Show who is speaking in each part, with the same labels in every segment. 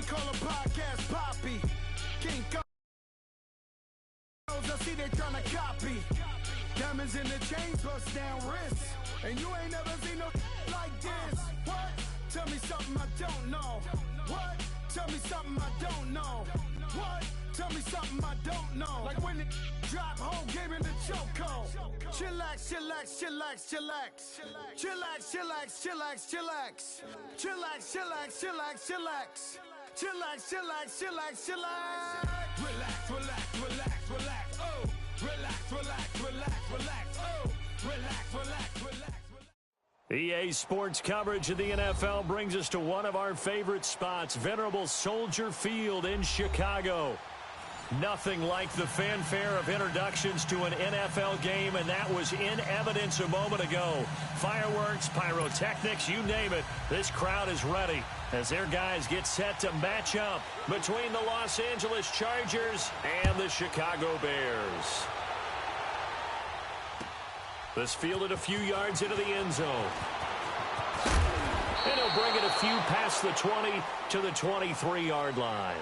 Speaker 1: call a podcast Poppy. King Kong. I see they tryna copy. Diamonds in the chains, bust down wrists. And you ain't never seen no like this. What? Tell me something I don't know. What? Tell me something I don't know. What? Tell me something I don't know. Like when it drop, whole game in the chokehold. Chillax, chillax, chillax, chillax. Chillax, chillax, chillax, chillax. Chillax, chillax, chillax, chillax. Chillax, chillax, chillax, chillax. Relax, relax, relax, relax. Oh, relax, relax, relax, relax. Oh, relax, relax, relax.
Speaker 2: EA Sports coverage of the NFL brings us to one of our favorite spots, venerable Soldier Field in Chicago. Nothing like the fanfare of introductions to an NFL game, and that was in evidence a moment ago. Fireworks, pyrotechnics, you name it. This crowd is ready as their guys get set to match up between the Los Angeles Chargers and the Chicago Bears. This fielded a few yards into the end zone. And he'll bring it a few past the 20 to the 23-yard line.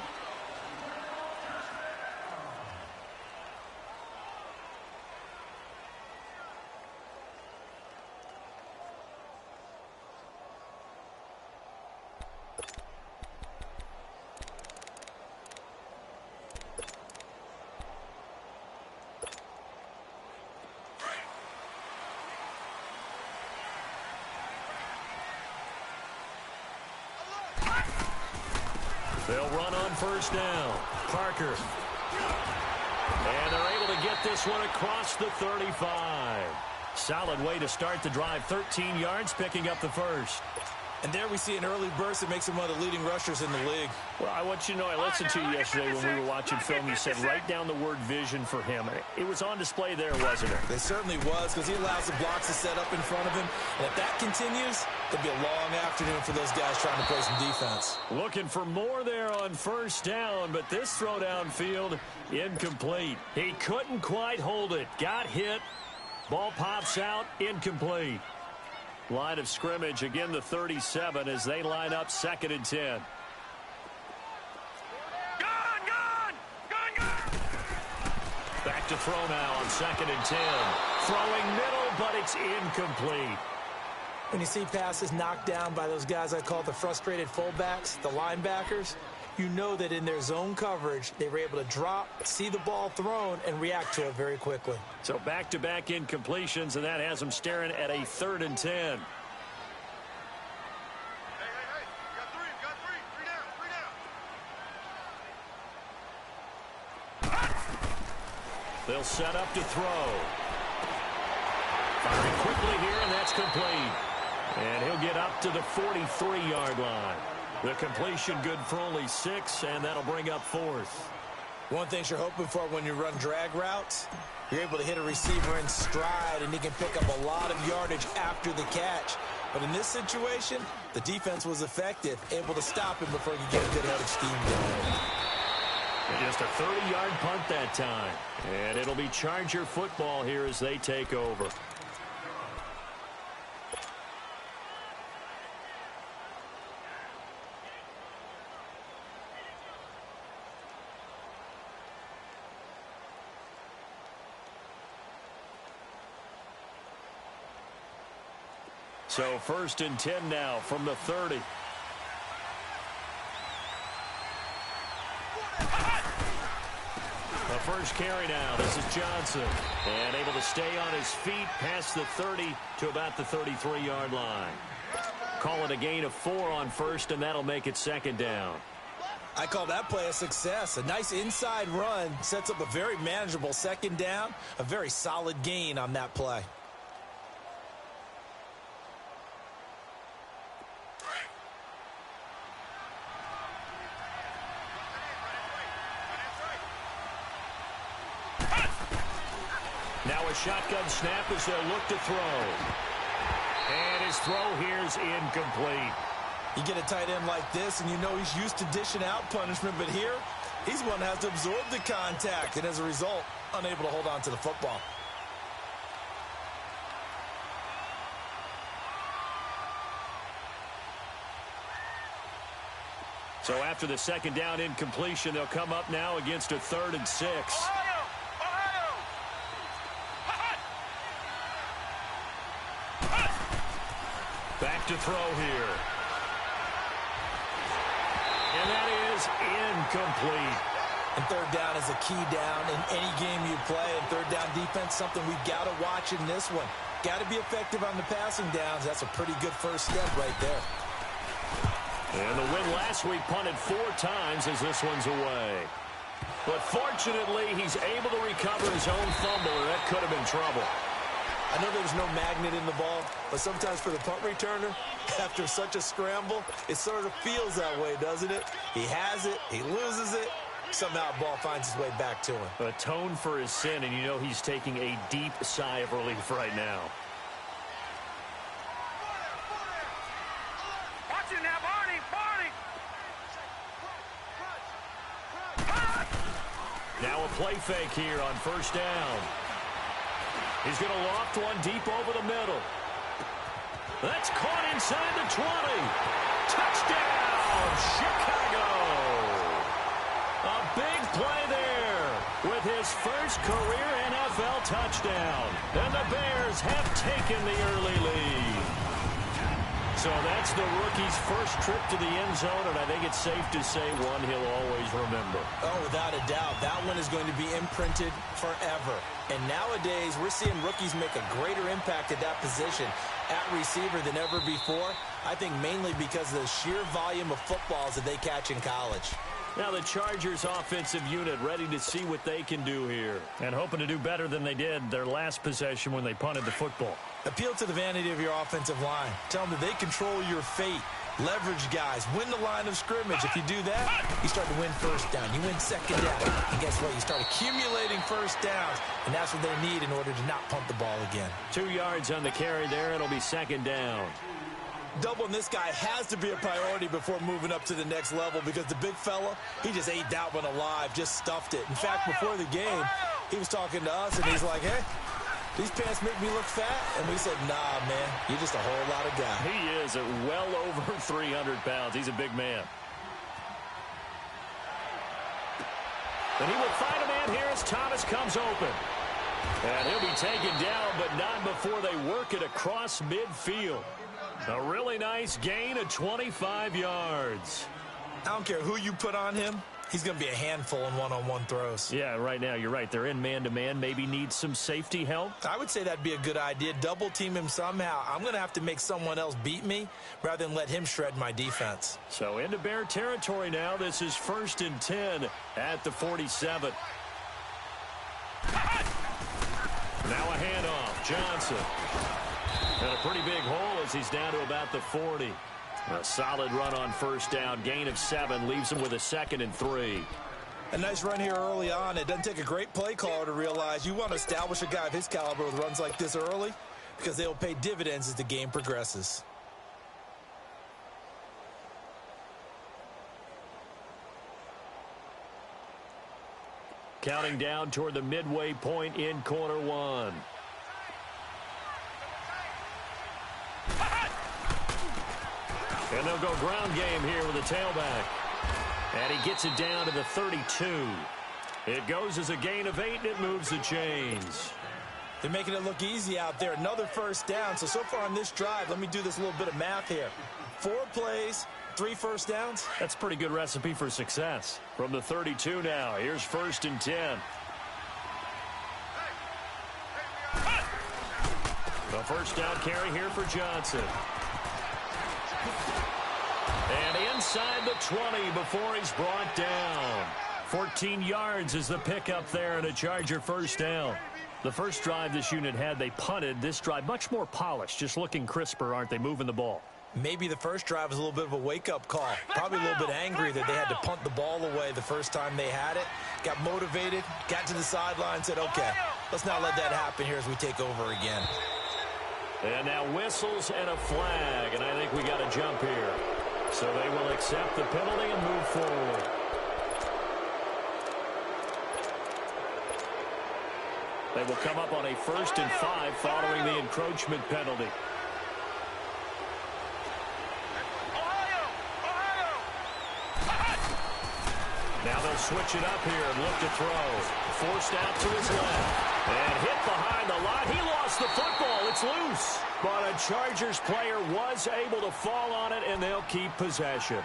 Speaker 2: They'll run on first down. Parker. And they're able to get this one across the 35. Solid way to start the drive. 13 yards, picking up the first.
Speaker 3: And there we see an early burst that makes him one of the leading rushers in the league.
Speaker 2: Well, I want you to know, I listened to you yesterday when we were watching film. You said write down the word vision for him. It was on display there, wasn't it?
Speaker 3: It certainly was, because he allows the blocks to set up in front of him. And if that continues, it'll be a long afternoon for those guys trying to play some defense.
Speaker 2: Looking for more there on first down, but this throw downfield incomplete. He couldn't quite hold it. Got hit. Ball pops out, incomplete. Line of scrimmage, again the 37 as they line up 2nd and 10. Back to throw now on 2nd and 10. Throwing middle, but it's incomplete.
Speaker 4: When you see passes knocked down by those guys I call the frustrated fullbacks, the linebackers, you know that in their zone coverage, they were able to drop, see the ball thrown, and react to it very quickly.
Speaker 2: So back-to-back incompletions, and that has them staring at a 3rd and 10. They'll set up to throw. Firing quickly here, and that's complete. And he'll get up to the 43-yard line. The completion good for only 6, and that'll bring up 4th.
Speaker 3: One thing you're hoping for when you run drag routes, you're able to hit a receiver in stride, and he can pick up a lot of yardage after the catch. But in this situation, the defense was effective, able to stop him before you get a good head of steam going.
Speaker 2: Just a 30-yard punt that time. And it'll be Charger football here as they take over. So 1st and 10 now from the 30. The first carry now. This is Johnson. And able to stay on his feet past the 30 to about the 33-yard line. Call it a gain of 4 on first, and that'll make it 2nd down.
Speaker 3: I call that play a success. A nice inside run sets up a very manageable 2nd down. A very solid gain on that play.
Speaker 2: Now a shotgun snap as they'll look to throw. And his throw here's incomplete.
Speaker 3: You get a tight end like this, and you know he's used to dishing out punishment, but here, he's one that has to absorb the contact, and as a result, unable to hold on to the football.
Speaker 2: So So after the second down incompletion, they'll come up now against a 3rd and 6. Back to throw here. And that is incomplete.
Speaker 3: And third down is a key down in any game you play. And third down defense, something we've got to watch in this one. Got to be effective on the passing downs. That's a pretty good first step right there.
Speaker 2: And the win last week punted 4 times as this one's away. But fortunately, he's able to recover his own fumble, or that could have been trouble.
Speaker 3: I know there's no magnet in the ball, but sometimes for the punt returner, after such a scramble, it sort of feels that way, doesn't it? He has it, he loses it, somehow the ball finds its way back to him.
Speaker 2: Atone for his sin, and you know he's taking a deep sigh of relief right now.
Speaker 1: Watch it now, Barney!
Speaker 2: Now a play fake here on first down. He's going to loft one deep over the middle. That's caught inside the 20. Touchdown, Chicago. A big play there with his first career NFL touchdown. And the Bears have taken the early lead. So that's the rookie's first trip to the end zone, and I think it's safe to say one he'll always remember.
Speaker 3: Oh, without a doubt. That one is going to be imprinted forever. And nowadays, we're seeing rookies make a greater impact at that position at receiver than ever before. I think mainly because of the sheer volume of footballs that they catch in college.
Speaker 2: Now the Chargers offensive unit ready to see what they can do here. And hoping to do better than they did their last possession when they punted the football.
Speaker 3: Appeal to the vanity of your offensive line. Tell them that they control your fate. Leverage guys. Win the line of scrimmage. If you do that, you start to win first down. You win second down. And guess what? You start accumulating first downs. And that's what they need in order to not punt the ball again.
Speaker 2: 2 yards on the carry there. It'll be second down.
Speaker 3: Doubling this guy has to be a priority before moving up to the next level because the big fella, he just ate that one alive, just stuffed it. In fact, before the game, he was talking to us, and he's like, hey, these pants make me look fat? And we said, nah, man, you're just a whole lot of guy.
Speaker 2: He is at well over 300 pounds. He's a big man. And he will find a man here as Thomas comes open. And he'll be taken down, but not before they work it across midfield. A really nice gain of 25 yards.
Speaker 3: I don't care who you put on him. He's going to be a handful in one-on-one throws.
Speaker 2: Yeah, right now, you're right. They're in man-to-man. Maybe needs some safety help.
Speaker 3: I would say that'd be a good idea. Double-team him somehow. I'm going to have to make someone else beat me rather than let him shred my defense.
Speaker 2: So into Bear territory now. This is 1st and 10 at the 47. Now a handoff. Johnson. And a pretty big hole as he's down to about the 40. A solid run on first down. Gain of 7 leaves him with a 2nd and 3.
Speaker 3: A nice run here early on. It doesn't take a great play caller to realize you want to establish a guy of his caliber with runs like this early because they will pay dividends as the game progresses.
Speaker 2: Counting down toward the midway point in quarter 1. And they'll go ground game here with a tailback. And he gets it down to the 32. It goes as a gain of 8, and it moves the chains.
Speaker 3: They're making it look easy out there. Another first down. So far on this drive, let me do this little bit of math here. 4 plays, 3 first downs.
Speaker 2: That's a pretty good recipe for success. From the 32 now, here's 1st and 10. The first down carry here for Johnson. And inside the 20 before he's brought down. 14 yards is the pickup there and a Charger first down. The first drive this unit had, they punted. This drive, much more polished, just looking crisper, aren't they, moving the ball?
Speaker 3: Maybe the first drive was a little bit of a wake-up call. Probably a little bit angry that they had to punt the ball away the first time they had it. Got motivated, got to the sideline, said, okay, let's not let that happen here as we take over again.
Speaker 2: And now whistles and a flag, and I think we got a jump here. So they will accept the penalty and move forward. They will come up on a 1st and 5 following the encroachment penalty. Now they'll switch it up here and look to throw. Forced out to his left. And hit behind the line. He lost the football. It's loose. But a Chargers player was able to fall on it, and they'll keep possession.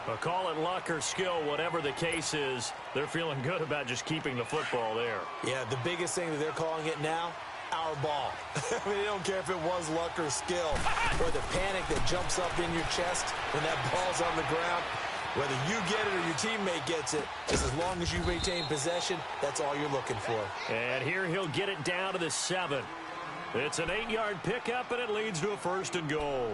Speaker 2: But call it luck or skill, whatever the case is, they're feeling good about just keeping the football there.
Speaker 3: Yeah, the biggest thing that they're calling it now, our ball. I mean, they don't care if it was luck or skill or the panic that jumps up in your chest when that ball's on the ground. Whether you get it or your teammate gets it, just as long as you maintain possession, that's all you're looking for.
Speaker 2: And here he'll get it down to the 7. It's an 8-yard pickup, and it leads to a 1st and goal.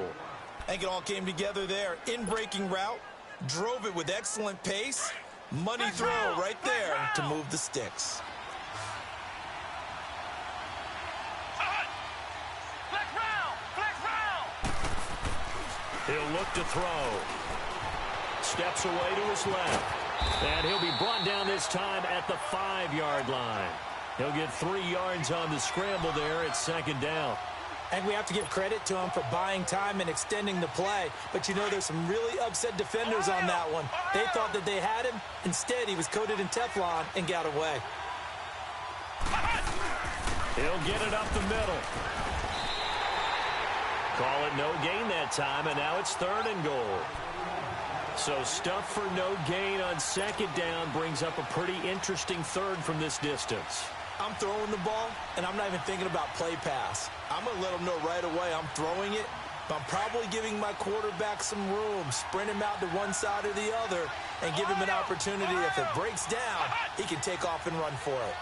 Speaker 3: I think it all came together there. In-breaking route, drove it with excellent pace. Money throw right there to move the sticks.
Speaker 2: He'll look to throw. Steps away to his left. And he'll be brought down this time at the 5-yard line. He'll get 3 yards on the scramble there at 2nd down.
Speaker 4: And we have to give credit to him for buying time and extending the play. But, you know, there's some really upset defenders on that one. They thought that they had him. Instead, he was coated in Teflon and got away.
Speaker 2: He'll get it up the middle. Call it no gain that time, and now it's 3rd and goal. So stuff for no gain on 2nd down brings up a pretty interesting 3rd from this distance.
Speaker 3: I'm throwing the ball, and I'm not even thinking about play pass. I'm going to let them know right away I'm throwing it, but I'm probably giving my quarterback some room, sprint him out to one side or the other, and give him an opportunity. If it breaks down, he can take off and run for it.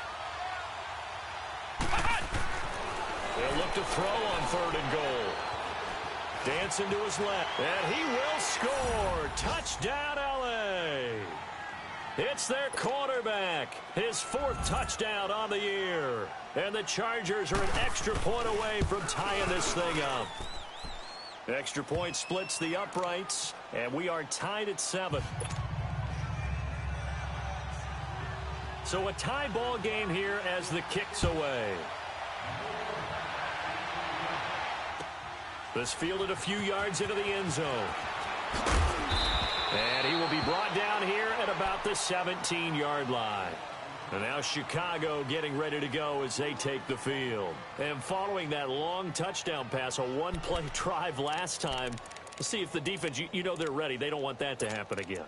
Speaker 2: They'll look to throw on 3rd and goal. Dancing to his left, and he will score. Touchdown, L.A. It's their quarterback, his 4th touchdown on the year. And the Chargers are an extra point away from tying this thing up. Extra point splits the uprights, and we are tied at 7. So a tie ball game here as the kick's away. This fielded a few yards into the end zone. And he will be brought down here at about the 17-yard line. And now Chicago getting ready to go as they take the field. And following that long touchdown pass, a one-play drive last time, we'll see if the defense, you know they're ready. They don't want that to happen again.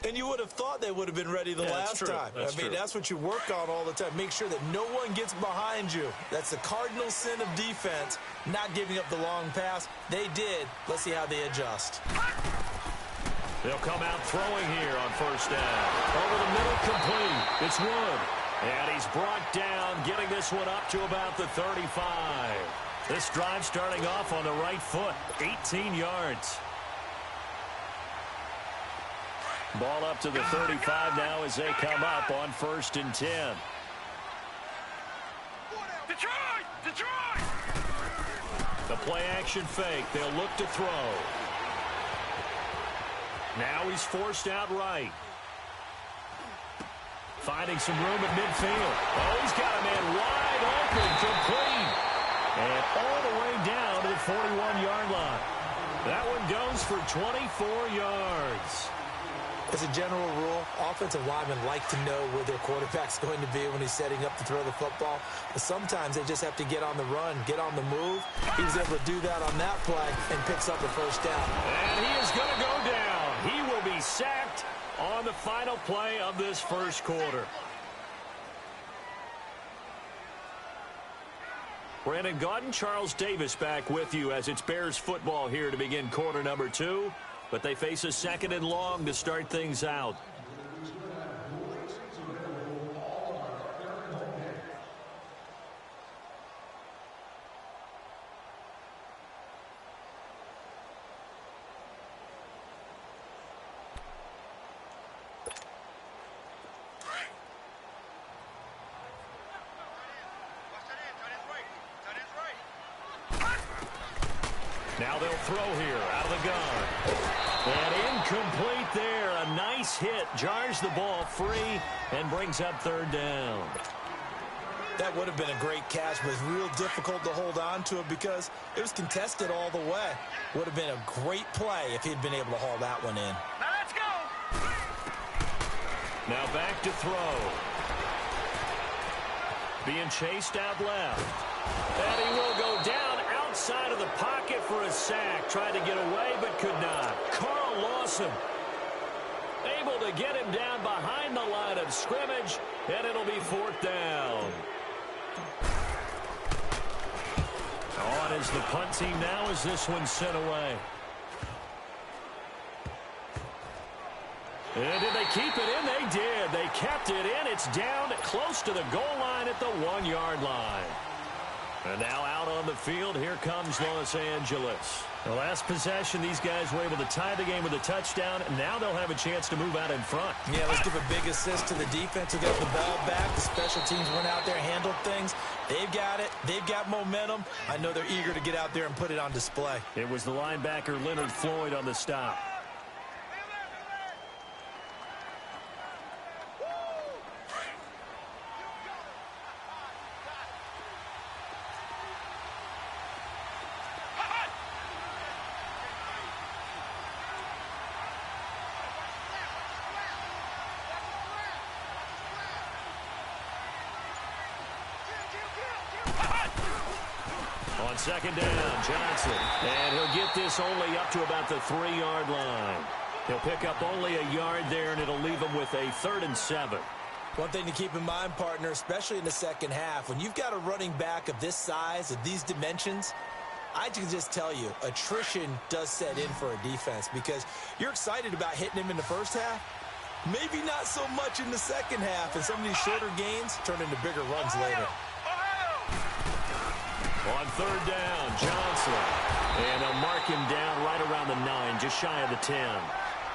Speaker 3: And you would have thought they would have been ready the last time. That's what you work on all the time. Make sure that no one gets behind you. That's the cardinal sin of defense, not giving up the long pass. They did. Let's see how they adjust.
Speaker 2: They'll come out throwing here on 1st down. Over the middle, complete. It's Wood. And he's brought down, getting this one up to about the 35. This drive starting off on the right foot, 18 yards. Ball up to the 35 now as they come up on 1st and 10. Detroit! The play action fake. They'll look to throw. Now he's forced out right. Finding some room at midfield. Oh, he's got a man wide open, complete. And all the way down to the 41-yard line. That one goes for 24 yards.
Speaker 4: As a general rule, offensive linemen like to know where their quarterback's going to be when he's setting up to throw the football. But sometimes they just have to get on the run, get on the move. He was able to do that on that play and picks up the 1st down.
Speaker 2: And he is going to go down. He will be sacked on the final play of this 1st quarter. Brandon Gaudin, Charles Davis back with you as it's Bears football here to begin quarter number 2. But they face a 2nd and long to start things out. Now they'll throw here out of the gun. And incomplete there. A nice hit. Jars the ball free and brings up 3rd down.
Speaker 3: That would have been a great catch, but it's real difficult to hold on to it because it was contested all the way. Would have been a great play if he'd been able to haul that one in.
Speaker 2: Now let's go. Now back to throw. Being chased out left. And he will go down outside of the pocket for a sack. Tried to get away, but could not. Carl Lawson able to get him down behind the line of scrimmage, and it'll be 4th down. On is the punt team now as this one's sent away. And did they keep it in? They did. They kept it in. It's down close to the goal line at the 1-yard line. And now out on the field, here comes Los Angeles. The last possession, these guys were able to tie the game with a touchdown, and now they'll have a chance to move out in front.
Speaker 3: Yeah, let's give a big assist to the defense who got the ball back. The special teams went out there, handled things. They've got it. They've got momentum. I know they're eager to get out there and put it on display.
Speaker 2: It was the linebacker Leonard Floyd on the stop. On second down, Johnson. And he'll get this only up to about the 3-yard line. He'll pick up only a yard there, and it'll leave him with a 3rd and 7.
Speaker 3: One thing to keep in mind, partner, especially in the second half, when you've got a running back of this size, of these dimensions, I can just tell you, attrition does set in for a defense because you're excited about hitting him in the first half. Maybe not so much in the second half, and some of these shorter gains turn into bigger runs later.
Speaker 2: On 3rd down, Johnson. And they'll mark him down right around the 9, just shy of the 10.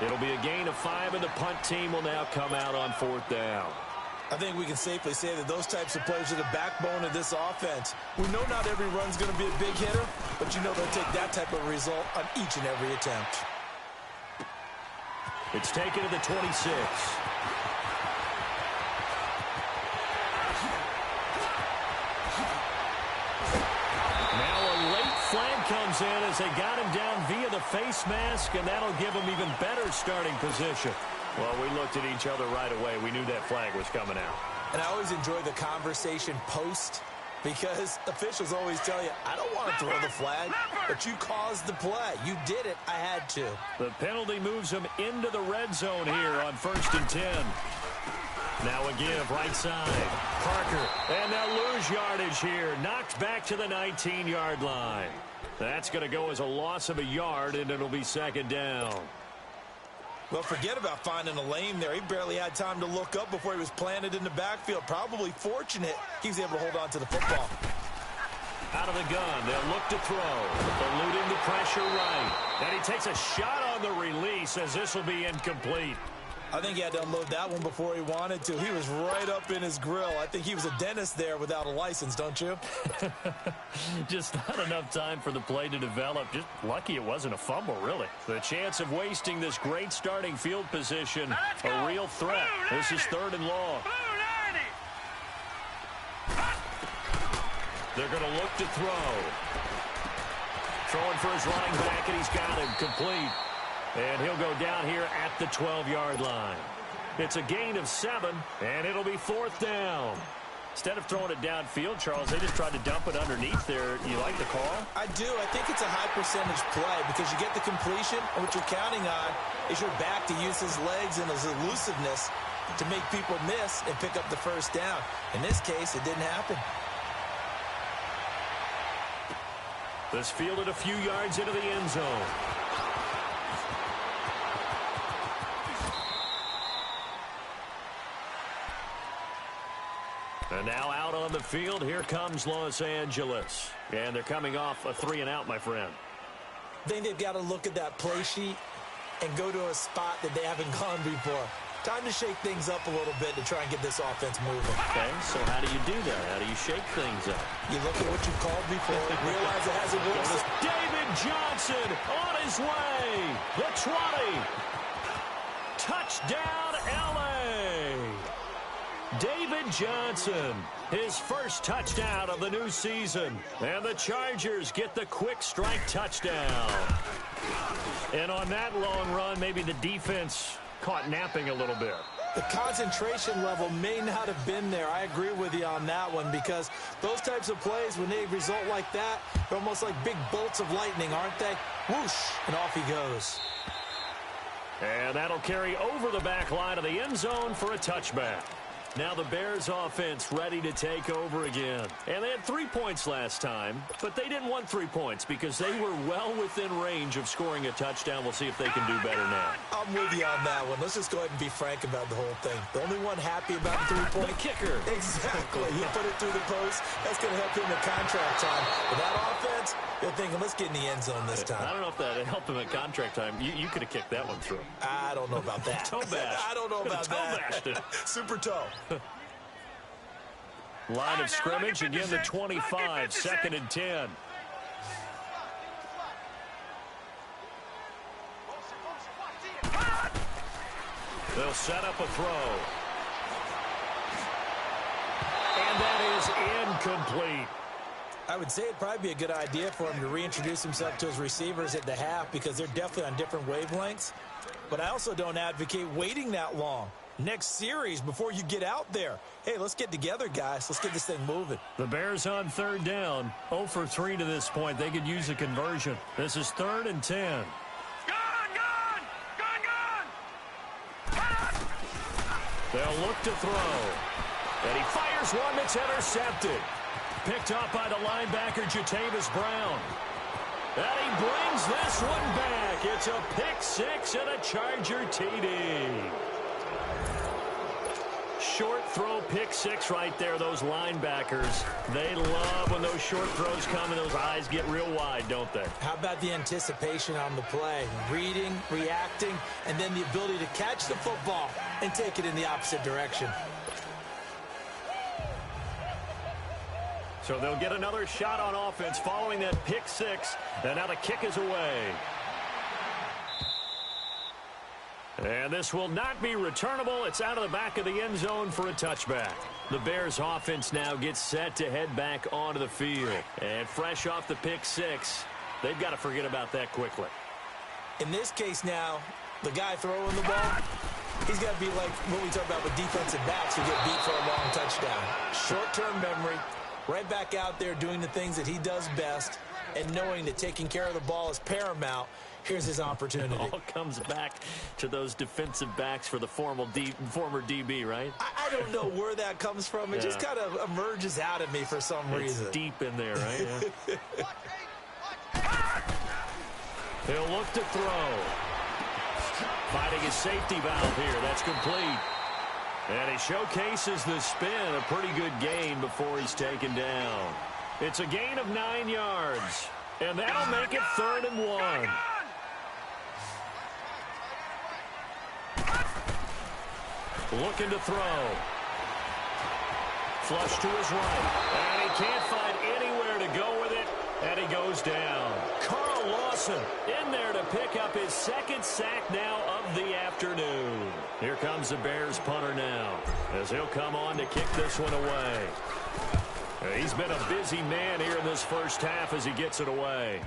Speaker 2: It'll be a gain of 5, and the punt team will now come out on 4th down.
Speaker 3: I think we can safely say that those types of players are the backbone of this offense. We know not every run's going to be a big hitter, but you know they'll take that type of result on each and every attempt.
Speaker 2: It's taken to the 26. Flag comes in as they got him down via the face mask, and that'll give him even better starting position. Well, we looked at each other right away. We knew that flag was coming out.
Speaker 3: And I always enjoy the conversation post because officials always tell you, I don't want to throw the flag, but you caused the play. You did it. I had to.
Speaker 2: The penalty moves him into the red zone here on 1st and 10. Now a give, right side. Parker, and they'll lose yardage here. Knocked back to the 19-yard line. That's going to go as a loss of a yard, and it'll be 2nd down.
Speaker 3: Well, forget about finding a lane there. He barely had time to look up before he was planted in the backfield. Probably fortunate he was able to hold on to the football.
Speaker 2: Out of the gun, they'll look to throw. Eluding the pressure right. And he takes a shot on the release as this will be incomplete.
Speaker 3: I think he had to unload that one before he wanted to. He was right up in his grill. I think he was a dentist there without a license, don't you?
Speaker 2: Just not enough time for the play to develop. Just lucky it wasn't a fumble, really. The chance of wasting this great starting field position, a real threat. This is 3rd and long. They're going to look to throw. Throwing for his running back, and he's got him complete. And he'll go down here at the 12-yard line. It's a gain of 7, and it'll be 4th down. Instead of throwing it downfield, Charles, they just tried to dump it underneath there. You like the call?
Speaker 3: I do. I think it's a high percentage play because you get the completion, and what you're counting on is your back to use his legs and his elusiveness to make people miss and pick up the 1st down. In this case, it didn't happen.
Speaker 2: This fielded a few yards into the end zone. And now out on the field, here comes Los Angeles. And they're coming off a 3-and-out, my friend.
Speaker 3: I think they've got to look at that play sheet and go to a spot that they haven't gone before. Time to shake things up a little bit to try and get this offense moving.
Speaker 2: Okay, so how do you do that? How do you shake things up?
Speaker 3: You look at what you called before, realize it hasn't worked.
Speaker 2: David Johnson on his way. The 20. Touchdown, L.A. David Johnson, his first touchdown of the new season. And the Chargers get the quick strike touchdown. And on that long run, maybe the defense caught napping a little bit.
Speaker 3: The
Speaker 4: concentration level may not have been there. I agree with you on that one, because those types of plays, when they result like that, they're almost like big bolts of lightning, aren't they? Whoosh, and off he goes.
Speaker 2: And that'll carry over the back line of the end zone for a touchback. Now the Bears offense ready to take over again. And they had 3 points last time, but they didn't want 3 points because they were well within range of scoring a touchdown. We'll see if they can do better now.
Speaker 3: I'm with you on that one. Let's just go ahead and be frank about the whole thing. The only one happy about the 3-point.
Speaker 2: The kicker.
Speaker 3: Exactly. He put it through the post. That's going to help him in contract time. But that offense, they're thinking, let's get in the end zone this time.
Speaker 2: I don't know if that helped him in contract time. You could have kicked that one through.
Speaker 3: I don't know about that.
Speaker 2: Toe bash.
Speaker 3: I don't know about that.
Speaker 2: Toe bashed it.
Speaker 3: Super toe.
Speaker 2: Line of scrimmage, again the 25, 2nd and 10. They'll set up a throw. And that is incomplete.
Speaker 3: I would say it'd probably be a good idea for him to reintroduce himself to his receivers at the half, because they're definitely on different wavelengths. But I also don't advocate waiting that long. Next series before you get out there. Hey, let's get together, guys. Let's get this thing moving.
Speaker 2: The Bears on 3rd down. 0 for 3 to this point. They could use a conversion. This is 3rd and 10. They'll look to throw. And he fires one that's intercepted. Picked up by the linebacker, Jatavis Brown. And he brings this one back. It's a pick 6 and a Charger TD. Short throw, pick 6 right there. Those linebackers, they love when those short throws come and those eyes get real wide, don't they?
Speaker 4: How about the anticipation on the play? Reading, reacting, and then the ability to catch the football and take it in the opposite direction.
Speaker 2: So they'll get another shot on offense following that pick 6. And now the kick is away. And this will not be returnable. It's out of the back of the end zone for a touchback. The Bears offense now gets set to head back onto the field. And fresh off the pick 6, they've got to forget about that quickly.
Speaker 3: In this case now, the guy throwing the ball, he's got to be like what we talk about with defensive backs who get beat for a long touchdown. Short-term memory, right back out there doing the things that he does best, and knowing that taking care of the ball is paramount. Here's his opportunity.
Speaker 2: It all comes back to those defensive backs for the former DB, right?
Speaker 3: I don't know where that comes from. It just kind of emerges out of me for some reason.
Speaker 2: It's deep in there, right? Yeah. He'll look to throw. Finding his safety valve here. That's complete. And he showcases the spin. A pretty good gain before he's taken down. It's a gain of 9 yards. And that'll make it 3rd and 1. Looking to throw. Flush to his right. And he can't find anywhere to go with it. And he goes down. Carl Lawson in there to pick up his 2nd sack now of the afternoon. Here comes the Bears punter now, as he'll come on to kick this one away. He's been a busy man here in this first half as he gets it away.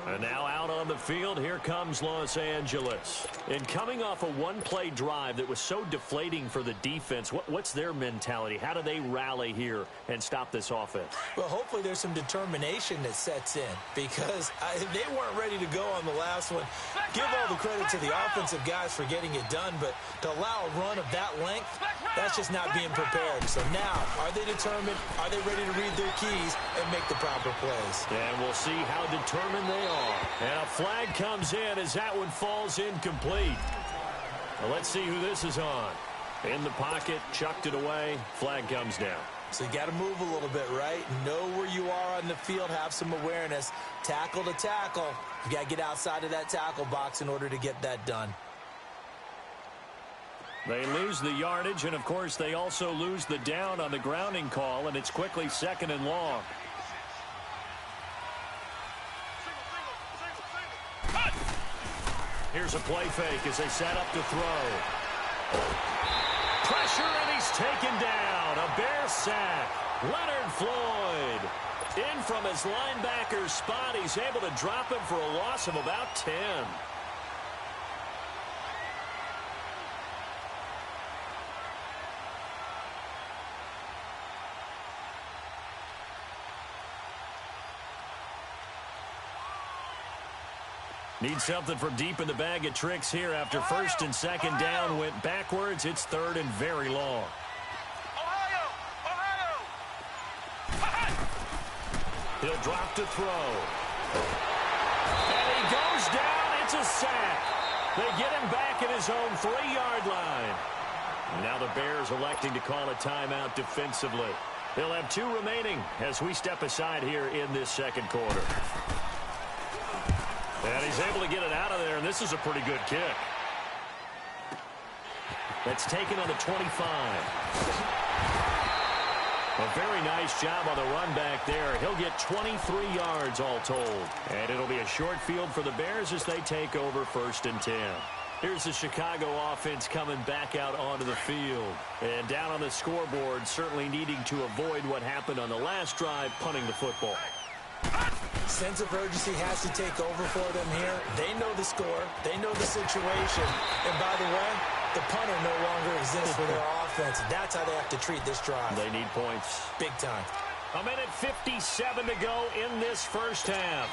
Speaker 2: And now out on the field, here comes Los Angeles. And coming off a one-play drive that was so deflating for the defense, what's their mentality? How do they rally here and stop this offense?
Speaker 3: Well, hopefully there's some determination that sets in, because they weren't ready to go on the last one. Give all the credit to the offensive guys for getting it done, but to allow a run of that length, that's just not being prepared. So now, are they determined? Are they ready to read their keys and make the proper plays?
Speaker 2: And we'll see how determined they are. And a flag comes in as that one falls incomplete. Well, let's see who this is on. In the pocket, chucked it away, flag comes down.
Speaker 3: So you got to move a little bit, right? Know where you are on the field, have some awareness. Tackle to tackle. You got to get outside of that tackle box in order to get that done.
Speaker 2: They lose the yardage, and of course they also lose the down on the grounding call, and it's quickly 2nd and long. Here's a play fake as they set up to throw. Pressure, and he's taken down. A Bears sack. Leonard Floyd in from his linebacker spot. He's able to drop him for a loss of about 10. Need something from deep in the bag of tricks here after first and second down went backwards. It's third and very long. He'll drop to throw. And he goes down. It's a sack. They get him back at his own 3-yard line. Now the Bears electing to call a timeout defensively. They'll have 2 remaining as we step aside here in this second quarter. And he's able to get it out of there, and this is a pretty good kick. That's taken on the 25. A very nice job on the run back there. He'll get 23 yards all told. And it'll be a short field for the Bears as they take over first and 10. Here's the Chicago offense coming back out onto the field. And down on the scoreboard, certainly needing to avoid what happened on the last drive, punting the football.
Speaker 4: Sense of urgency has to take over for them here. They know the score. They know the situation. And by the way, the punter no longer exists for their offense. That's how they have to treat this drive.
Speaker 2: They need points.
Speaker 4: Big time.
Speaker 2: A minute 57 to go in this first half.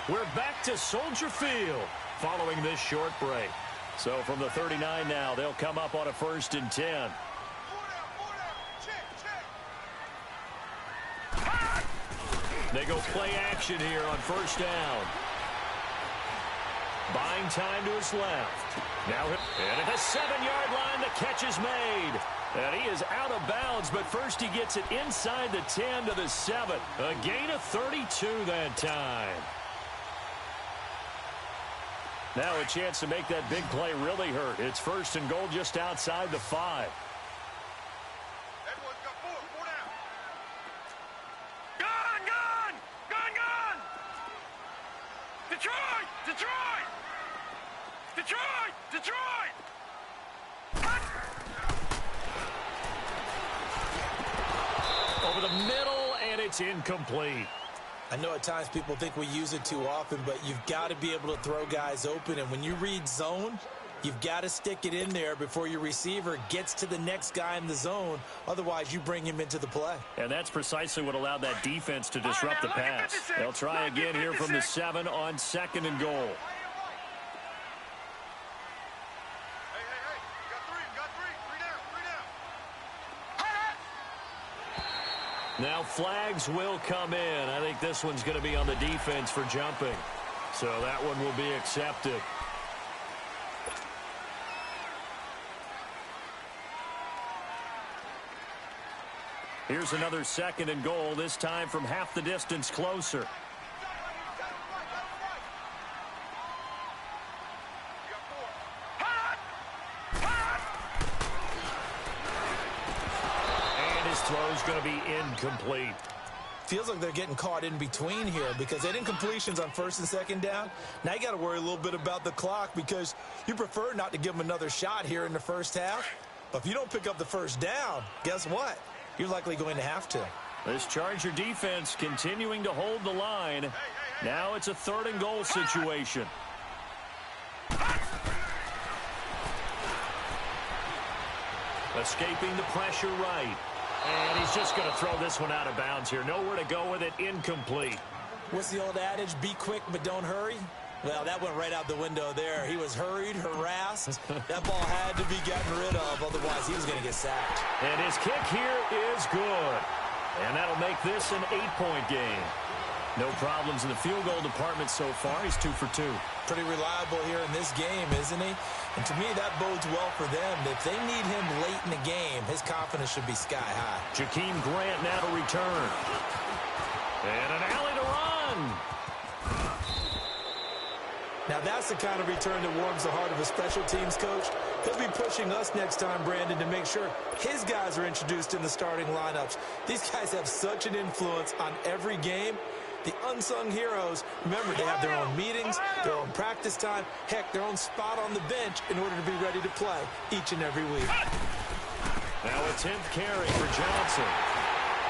Speaker 2: We're back to Soldier Field following this short break. So from the 39 now, they'll come up on a first and 10. They go play action here on first down. Buying time to his left. Now, and at the 7-yard line, the catch is made. And he is out of bounds, but first he gets it inside the 10 to the 7. A gain of 32 that time. Now a chance to make that big play really hurt. It's first and goal just outside the 5. Over the middle, and it's incomplete.
Speaker 3: I know at times people think we use it too often, but you've got to be able to throw guys open. And when you read zone, you've got to stick it in there before your receiver gets to the next guy in the zone. Otherwise, you bring him into the play.
Speaker 2: And that's precisely what allowed that defense to disrupt the pass. They'll try again here from the 7 on second and goal. Now flags will come in. I think this one's going to be on the defense for jumping. So that one will be accepted. Here's another second and goal, this time from half the distance closer. Throw's going to be incomplete.
Speaker 3: Feels like they're getting caught in between here because they didn't incompletions on first and second down. Now you got to worry a little bit about the clock because you prefer not to give them another shot here in the first half. But if you don't pick up the first down, guess what? You're likely going to have to.
Speaker 2: This Charger defense continuing to hold the line. Now it's a third and goal situation. Escaping the pressure right. And he's just going to throw this one out of bounds here. Nowhere to go with it. Incomplete.
Speaker 3: What's the old adage? Be quick, but don't hurry. Well, that went right out the window there. He was hurried, harassed. That ball had to be gotten rid of. Otherwise, he was going to get sacked.
Speaker 2: And his kick here is good. And that'll make this an 8-point game. No problems in the field goal department so far. He's 2 for 2.
Speaker 3: Pretty reliable here in this game, isn't he? And to me, that bodes well for them. If they need him late in the game, his confidence should be sky high.
Speaker 2: Jakeem Grant now to return. And an alley to run.
Speaker 4: Now that's the kind of return that warms the heart of a special teams coach. He'll be pushing us next time, Brandon, to make sure his guys are introduced in the starting lineups. These guys have such an influence on every game. The unsung heroes, remember, they have their own meetings, their own practice time, heck, their own spot on the bench in order to be ready to play each and every week.
Speaker 2: Now a 10th carry for Johnson.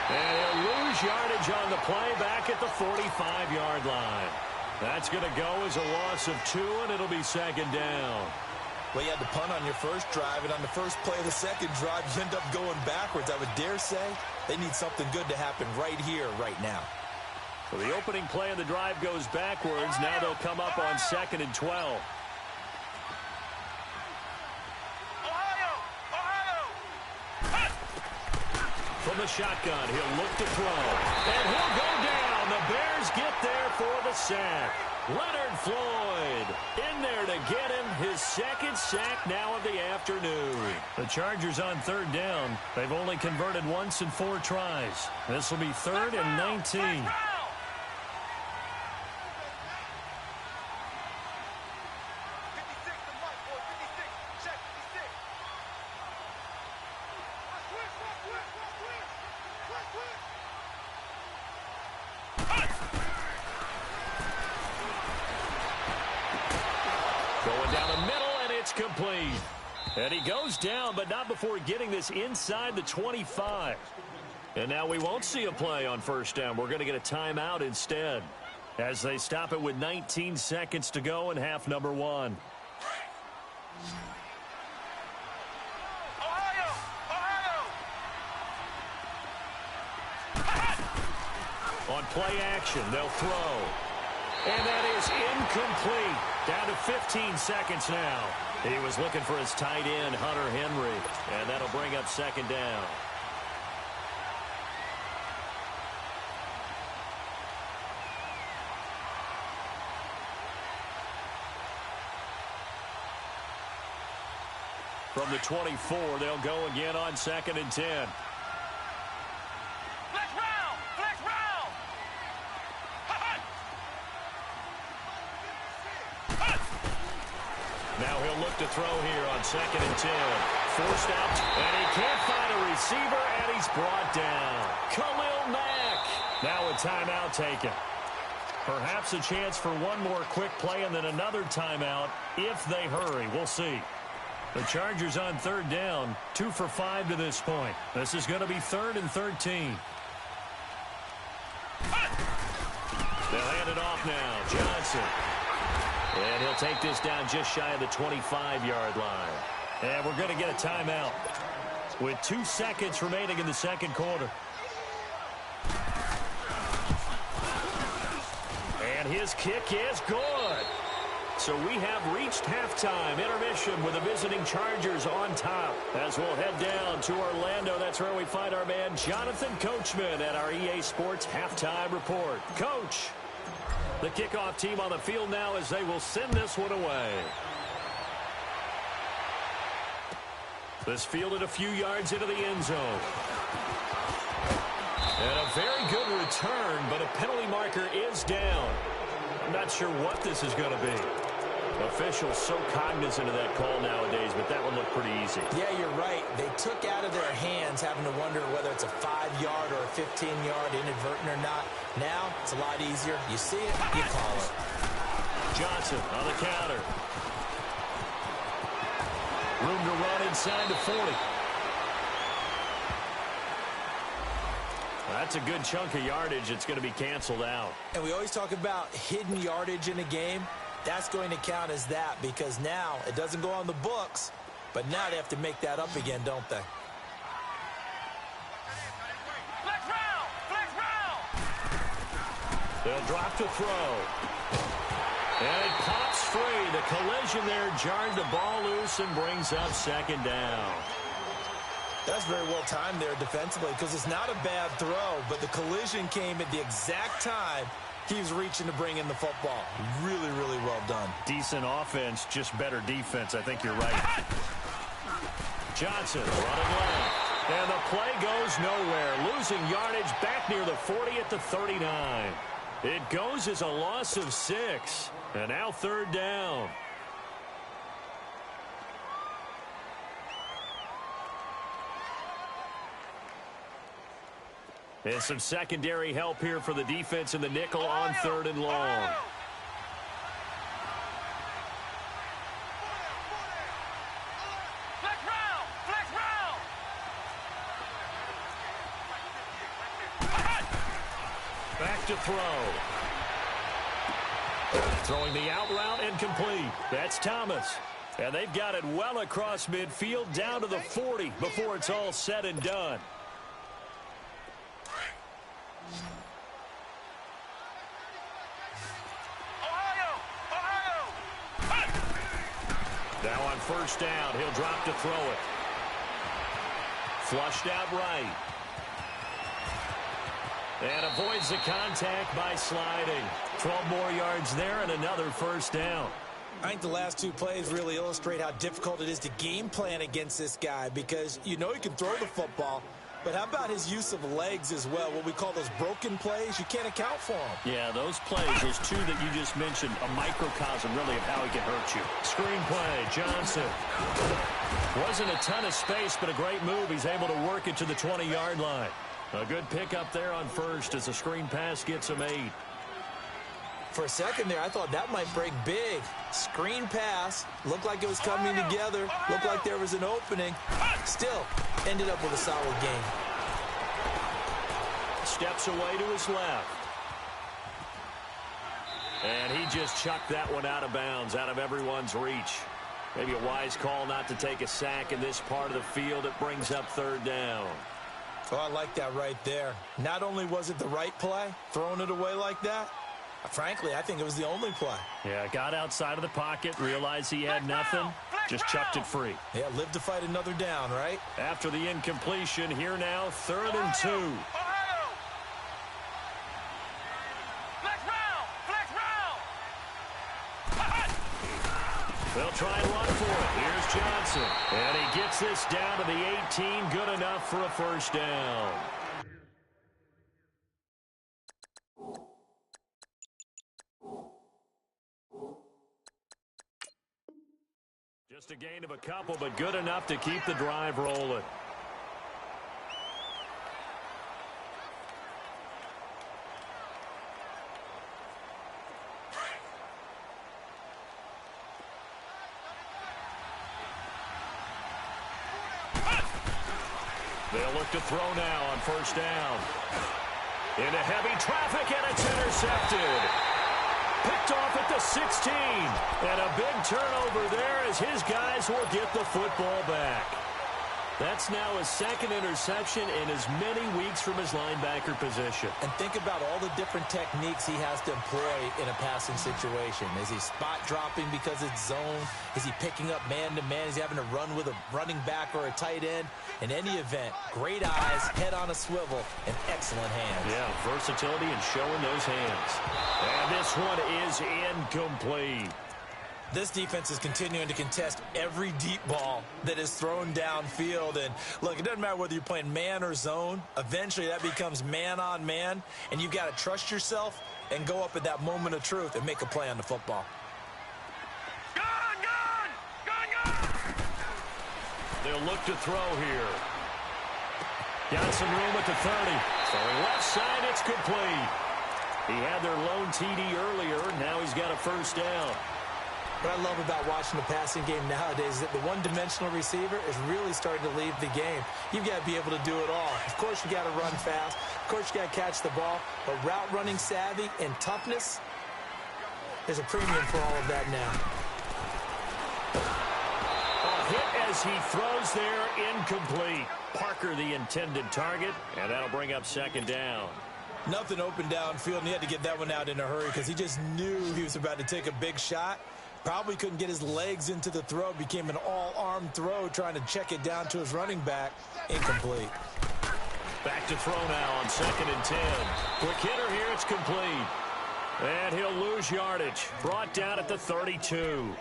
Speaker 2: And he'll lose yardage on the play back at the 45-yard line. That's going to go as a loss of 2, and it'll be second down.
Speaker 3: Well, you had to punt on your first drive, and on the first play of the second drive, you end up going backwards. I would dare say they need something good to happen right here, right now.
Speaker 2: Well, the opening play of the drive goes backwards. Now they'll come up on 2nd and 12. From the shotgun, he'll look to throw. And he'll go down. The Bears get there for the sack. Leonard Floyd in there to get him his 2nd sack now of the afternoon. The Chargers on 3rd down. They've only converted once in 4 tries. This will be 3rd and 19. Going down the middle, and it's complete. And he goes down, but not before getting this inside the 25. And now we won't see a play on 1st down. We're going to get a timeout instead as they stop it with 19 seconds to go in half number 1. On play action, they'll throw. And that is incomplete. Down to 15 seconds now. He was looking for his tight end, Hunter Henry. And that'll bring up 2nd down. From the 24, they'll go again on 2nd and 10. Now he'll look to throw here on 2nd and 10. Forced out, and he can't find a receiver, and he's brought down. Khalil Mack. Now a timeout taken. Perhaps a chance for one more quick play and then another timeout if they hurry. We'll see. The Chargers on 3rd down, 2 for 5 to this point. This is going to be 3rd and 13. They'll hand it off now. Johnson. And he'll take this down just shy of the 25-yard line. And we're going to get a timeout with 2 seconds remaining in the 2nd quarter. And his kick is good. So we have reached halftime intermission with the visiting Chargers on top. As we'll head down to Orlando, that's where we find our man Jonathan Coachman at our EA Sports Halftime Report. Coach, the kickoff team on the field now as they will send this one away. This fielded a few yards into the end zone. And a very good return, but a penalty marker is down. I'm not sure what this is going to be. Officials so cognizant of that call nowadays, but that one looked pretty easy. Yeah, you're right. They took out of their hands having to wonder whether it's a 5-yard or a 15-yard inadvertent or not. Now, it's a lot easier. You see it, you call it. Johnson on the counter. Room to run inside the 40. That's a good chunk of yardage. It's going to be canceled out. And we always talk about hidden yardage in a game. That's going to count as that because now it doesn't go on the books, but now they have to make that up again, don't they? Flex round! They'll drop to throw. And it pops free. The collision there jarred the ball loose and brings up 2nd down. That's very well timed there defensively because it's not a bad throw, but the collision came at the exact time he was reaching to bring in the football. Really, really well done. Decent offense, just better defense. I think you're right. Johnson running left. And the play goes nowhere. Losing yardage back near the 40 at the 39. It goes as a loss of 6. And now 3rd down. And some secondary help here for the defense in the nickel on 3rd and long. Flex round! Back to throw. Throwing the out route and complete. That's Thomas. And they've got it well across midfield down to the 40 before it's all said and done. Now on first down, he'll drop to throw it. Flushed out right. And avoids the contact by sliding. 12 more yards there and another first down.
Speaker 3: I think the last two plays really illustrate how difficult it is to game plan against this guy because you know he can throw the football, but how about his use of legs as well? What we call those broken plays, you can't account for them.
Speaker 2: Yeah, those plays, those two that you just mentioned, a microcosm really of how he can hurt you. Screen play, Johnson. Wasn't a ton of space, but a great move. He's able to work it to the 20-yard line. A good pickup there on first as the screen pass gets him 8.
Speaker 4: For a second there, I thought that might break big. Screen pass, looked like it was coming together, looked like there was an opening. Still, ended up with a solid game.
Speaker 2: Steps away to his left. And he just chucked that one out of bounds, out of everyone's reach. Maybe a wise call not to take a sack in this part of the field. It brings up third down.
Speaker 3: Oh, I like that right there. Not only was it the right play, throwing it away like that, frankly, I think it was the only play.
Speaker 2: Yeah, got outside of the pocket, realized he had nothing, just chucked it free.
Speaker 3: Yeah, live to fight another down, right?
Speaker 2: After the incompletion, here now, 3rd and 2. They'll try and run for it. Here's Johnson. And he gets this down to the 18. Good enough for a first down. Just a gain of a couple, but good enough to keep the drive rolling. They'll look to throw now on first down. Into heavy traffic, and it's intercepted. Picked off at the 16. And a big turnover there as his guys will get the football back. That's now his 2nd interception in as many weeks from his linebacker position.
Speaker 3: And think about all the different techniques he has to employ in a passing situation. Is he spot dropping because it's zone? Is he picking up man-to-man? Is he having to run with a running back or a tight end? In any event, great eyes, head on a swivel, and excellent hands.
Speaker 2: Yeah, versatility and showing those hands. And this one is incomplete.
Speaker 3: This defense is continuing to contest every deep ball that is thrown downfield. And, look, it doesn't matter whether you're playing man or zone. Eventually, that becomes man-on-man, and you've got to trust yourself and go up at that moment of truth and make a play on the football.
Speaker 2: They'll look to throw here. Got some room at the 30. Throwing left side, it's complete. He had their lone TD earlier. Now he's got a first down.
Speaker 4: What I love about watching the passing game nowadays is that the one-dimensional receiver is really starting to leave the game. You've got to be able to do it all. Of course, you got to run fast. Of course, you got to catch the ball. But route running savvy and toughness, there's a premium for all of that now.
Speaker 2: A hit as he throws there, incomplete. Parker the intended target, and that'll bring up 2nd down.
Speaker 3: Nothing open downfield, and he had to get that one out in a hurry because he just knew he was about to take a big shot. Probably couldn't get his legs into the throw. Became an all-arm throw trying to check it down to his running back. Incomplete.
Speaker 2: Back to throw now on 2nd and 10. Quick hitter here, it's complete. And he'll lose yardage. Brought down at the 32.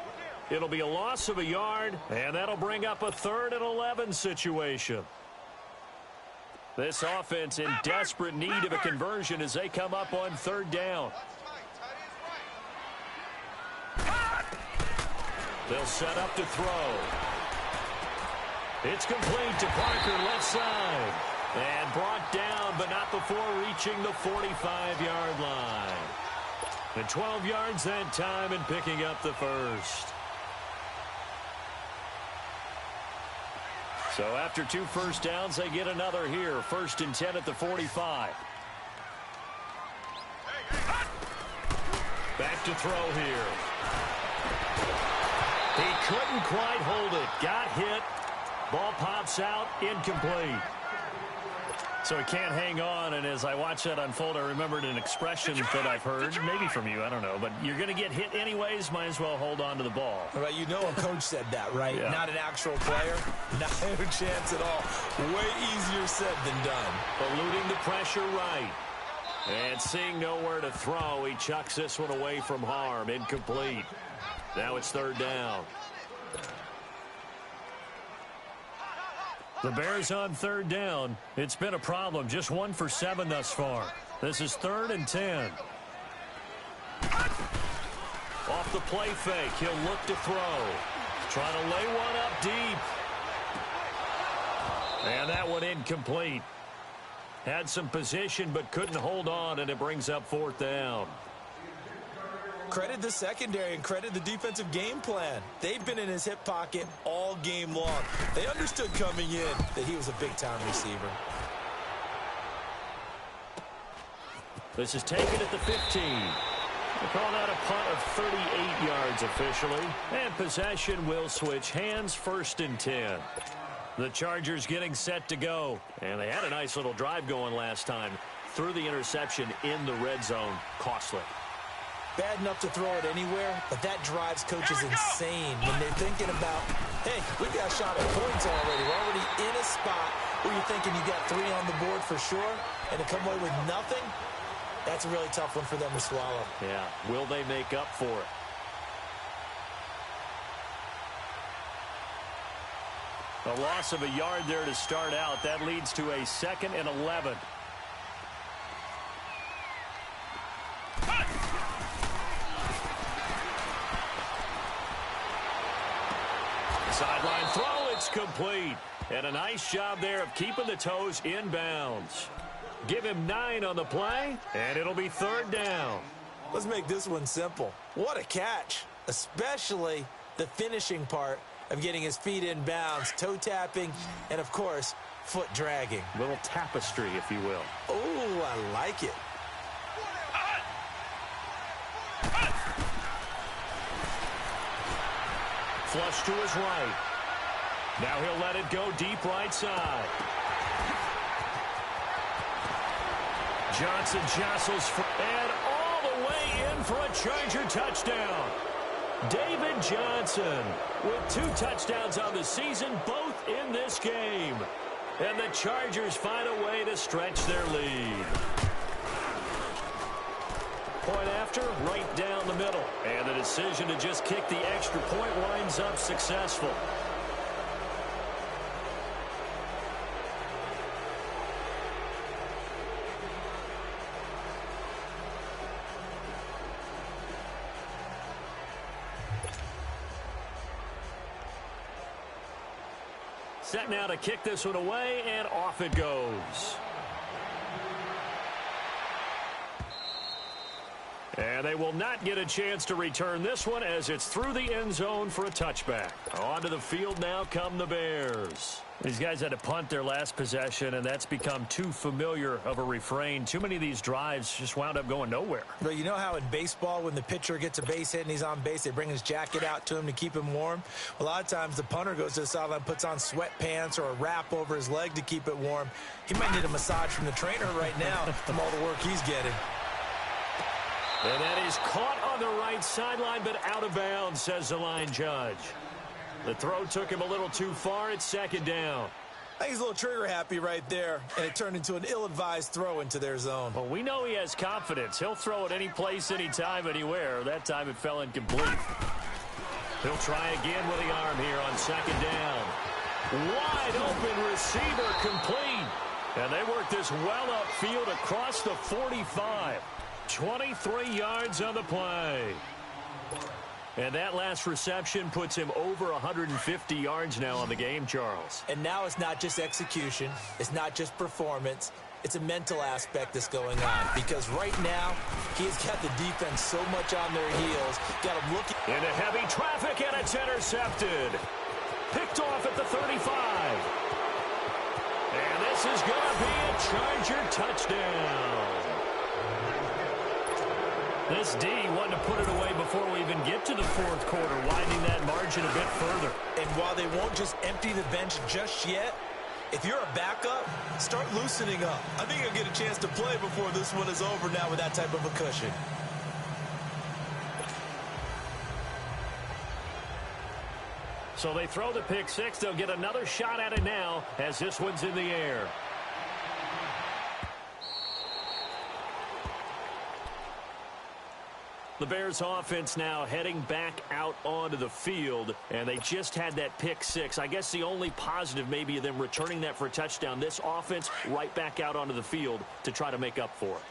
Speaker 2: It'll be a loss of a yard, and that'll bring up a 3rd and 11 situation. This offense in desperate need of a conversion as they come up on 3rd down. They'll set up to throw. It's complete to Parker, left side. And brought down, but not before reaching the 45-yard line. And 12 yards that time and picking up the first. So after 2 first downs, they get another here. 1st and 10 at the 45. Back to throw here. He couldn't quite hold it. Got hit. Ball pops out. Incomplete. So he can't hang on, and as I watch that unfold, I remembered an expression that I've heard, maybe from you, I don't know, but you're going to get hit anyways, might as well hold on to the ball.
Speaker 3: Right, you know a coach said that, right?
Speaker 2: Yeah.
Speaker 3: Not an actual player. Not a chance at all. Way easier said than done.
Speaker 2: Eluding the pressure right. And seeing nowhere to throw, he chucks this one away from harm. Incomplete. Now it's third down. The Bears on third down. It's been a problem. Just 1 for 7 thus far. This is 3rd and 10. Off the play fake. He'll look to throw. Trying to lay one up deep. And that one incomplete. Had some position but couldn't hold on, and it brings up 4th down.
Speaker 3: Credit the secondary and credit the defensive game plan. They've been in his hip pocket all game long. They understood coming in that he was a big-time receiver.
Speaker 2: This is taken at the 15. They're calling out a punt of 38 yards officially. And possession will switch hands, 1st and 10. The Chargers getting set to go. And they had a nice little drive going last time. Threw the interception in the red zone. Costly.
Speaker 4: Bad enough to throw it anywhere, but that drives coaches insane when they're thinking about, hey, we've got a shot at points already. We're already in a spot where you're thinking you got 3 on the board for sure, and to come away with nothing, that's a really tough one for them to swallow.
Speaker 2: Yeah, will they make up for it? A loss of a yard there to start out. That leads to a 2nd and 11. Sideline throw, it's complete. And a nice job there of keeping the toes in bounds. Give him 9 on the play, and it'll be 3rd down.
Speaker 3: Let's make this one simple. What a catch, especially the finishing part of getting his feet in bounds, toe tapping, and, of course, foot dragging.
Speaker 2: Little tapestry, if you will.
Speaker 3: Oh, I like it.
Speaker 2: Flush to his right. Now he'll let it go deep right side. Johnson jostles and all the way in for a Charger touchdown. David Johnson with 2 touchdowns on the season, both in this game. And the Chargers find a way to stretch their lead. Point after, right down the middle. And the decision to just kick the extra point winds up successful. Set now to kick this one away, and off it goes. And they will not get a chance to return this one as it's through the end zone for a touchback. Onto the field now come the Bears. These guys had to punt their last possession, and that's become too familiar of a refrain. Too many of these drives just wound up going nowhere.
Speaker 4: But you know how in baseball, when the pitcher gets a base hit and he's on base, they bring his jacket out to him to keep him warm? A lot of times the punter goes to the sideline, puts on sweatpants or a wrap over his leg to keep it warm. He might need a massage from the trainer right now from all the work he's getting.
Speaker 2: And that is caught on the right sideline, but out of bounds, says the line judge. The throw took him a little too far. It's 2nd down.
Speaker 3: I think he's a little trigger happy right there, and it turned into an ill-advised throw into their zone.
Speaker 2: Well, we know he has confidence. He'll throw it any place, anytime, anywhere. That time it fell incomplete. He'll try again with the arm here on 2nd down. Wide open receiver complete. And they work this well upfield across the 45. 23 yards on the play. And that last reception puts him over 150 yards now on the game, Charles.
Speaker 4: And now it's not just execution. It's not just performance. It's a mental aspect that's going on. Because right now, he's got the defense so much on their heels. Got him looking.
Speaker 2: Into heavy traffic, and it's intercepted. Picked off at the 35. And this is going to be a Charger touchdown. This D wanted to put it away before we even get to the 4th quarter, widening that margin a bit further.
Speaker 4: And while they won't just empty the bench just yet,
Speaker 3: If you're a backup, start loosening up. I think you'll get a chance to play before this one is over now with that type of a cushion.
Speaker 2: So they throw the pick six. They'll get another shot at it now as this one's in the air. The Bears offense now heading back out onto the field, and they just had that pick six. I guess the only positive maybe of them returning that for a touchdown. This offense right back out onto the field to try to make up for it.